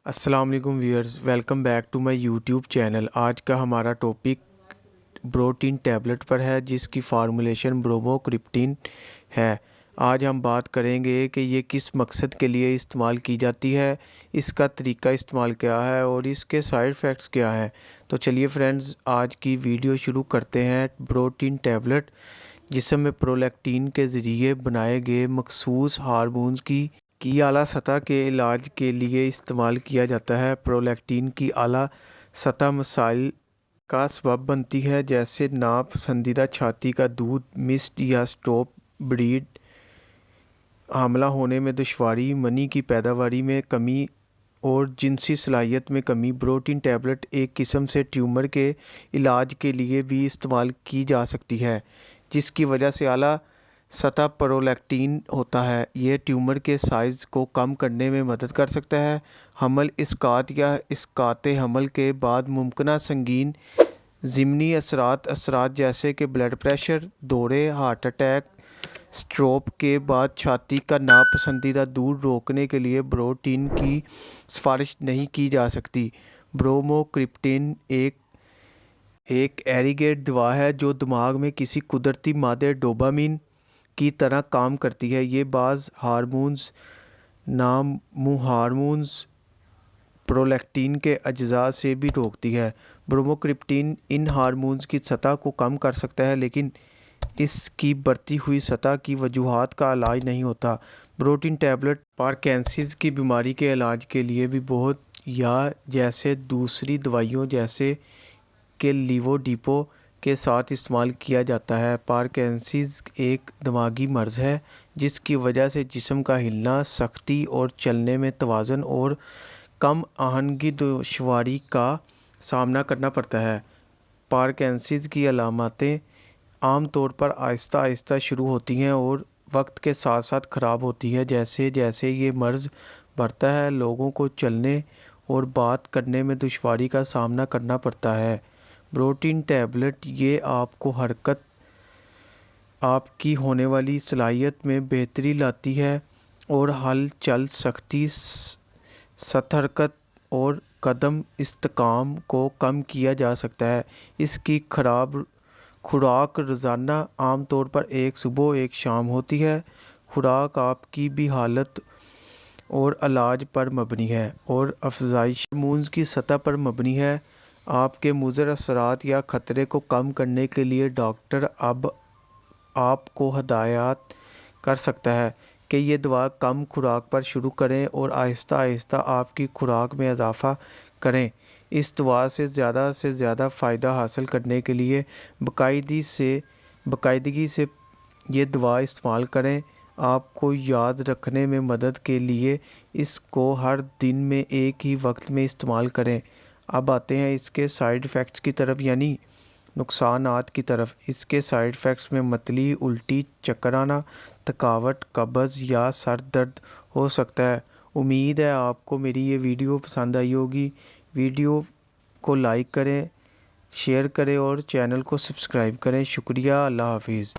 अस्सलाम वालेकुम viewers, welcome back to my YouTube channel. आज का हमारा टॉपिक ब्रोटीन टैबलेट पर है जिसकी फार्मूलेशन ब्रोमोक्रिप्टिन है। आज हम बात करेंगे कि ये किस मकसद के लिए इस्तेमाल की जाती है, इसका तरीका इस्तेमाल क्या है और इसके साइड इफ़ेक्ट्स क्या हैं। तो चलिए फ्रेंड्स, आज की वीडियो शुरू करते हैं। ब्रोटीन टैबलेट जिस्म में प्रोलैक्टिन के ज़रिए बनाए गए मखसूस हार्मोन्स की आला सतह के इलाज के लिए इस्तेमाल किया जाता है। प्रोलैक्टिन की आला सतह मसाइल का सबब बनती है, जैसे नापसंदीदा छाती का दूध, मिस्ट या स्टॉप ब्लीड, हामला होने में दुश्वारी, मनी की पैदावारी में कमी और जिनसी सलाहियत में कमी। ब्रोटीन टैबलेट एक किस्म से ट्यूमर के इलाज के लिए भी इस्तेमाल की जा सकती है, जिसकी वजह से आला सतह प्रोलैक्टिन होता है। यह ट्यूमर के साइज़ को कम करने में मदद कर सकता है। हमल इस्कात या इस्काते हमल के बाद मुमकिन संगीन ज़िमनी असरात जैसे कि ब्लड प्रेशर, दौरे, हार्ट अटैक, स्ट्रोक के बाद छाती का नापसंदीदा दूध रोकने के लिए ब्रोटीन की सिफारिश नहीं की जा सकती। ब्रोमोक्रिप्टिन एक एरीगेट दवा है जो दिमाग में किसी कुदरती मादे डोपामिन की तरह काम करती है। ये बाज़ हार्मोन्स हार्मोन्स प्रोलैक्टिन के अज्जा से भी रोकती है। ब्रोमोक्रिप्टिन इन हार्मोन्स की सतह को कम कर सकता है, लेकिन इसकी बढ़ती हुई सतह की वजूहात का इलाज नहीं होता। ब्रोटीन टैबलेट पार्किंसंस की बीमारी के इलाज के लिए भी बहुत या जैसे दूसरी दवाइयों जैसे कि लीवोडिपो के साथ इस्तेमाल किया जाता है। पार्किंसंस एक दिमागी मर्ज़ है जिसकी वजह से जिस्म का हिलना, सख्ती और चलने में तवाज़ुन और कम आहंगी दुश्वारी का सामना करना पड़ता है। पार्किंसंस की अलामतें आम तौर पर आहिस्ता आहिस्ता शुरू होती हैं और वक्त के साथ साथ ख़राब होती हैं। जैसे जैसे ये मर्ज़ बढ़ता है, लोगों को चलने और बात करने में दुश्वारी का सामना करना पड़ता है। ब्रोटीन टैबलेट ये आपको हरकत, आपकी होने वाली सलाहियत में बेहतरी लाती है और हलचल, सख्ती, सतर्कत और कदम इस्तेकाम को कम किया जा सकता है। इसकी खुराक रोज़ाना आमतौर पर एक सुबह एक शाम होती है। खुराक आपकी भी हालत और इलाज पर मबनी है और अफजाइश हार्मोन्स की सतह पर मबनी है। आपके मुज़र असरात या ख़तरे को कम करने के लिए डॉक्टर अब आपको हदायत कर सकता है कि ये दवा कम खुराक पर शुरू करें और आहिस्ता आहिस्ता आपकी खुराक में इजाफ़ा करें। इस दवा से ज़्यादा फ़ायदा हासिल करने के लिए बाकायदगी से ये दवा इस्तेमाल करें। आपको याद रखने में मदद के लिए इसको हर दिन में एक ही वक्त में इस्तेमाल करें। अब आते हैं इसके साइड इफ़ेक्ट्स की तरफ, यानी नुकसानात की तरफ। इसके साइड इफ़ेक्ट्स में मतली, उल्टी, चक्कर आना, थकावट, कब्ज़ या सर दर्द हो सकता है। उम्मीद है आपको मेरी ये वीडियो पसंद आई होगी। वीडियो को लाइक करें, शेयर करें और चैनल को सब्सक्राइब करें। शुक्रिया। अल्लाह हाफिज़।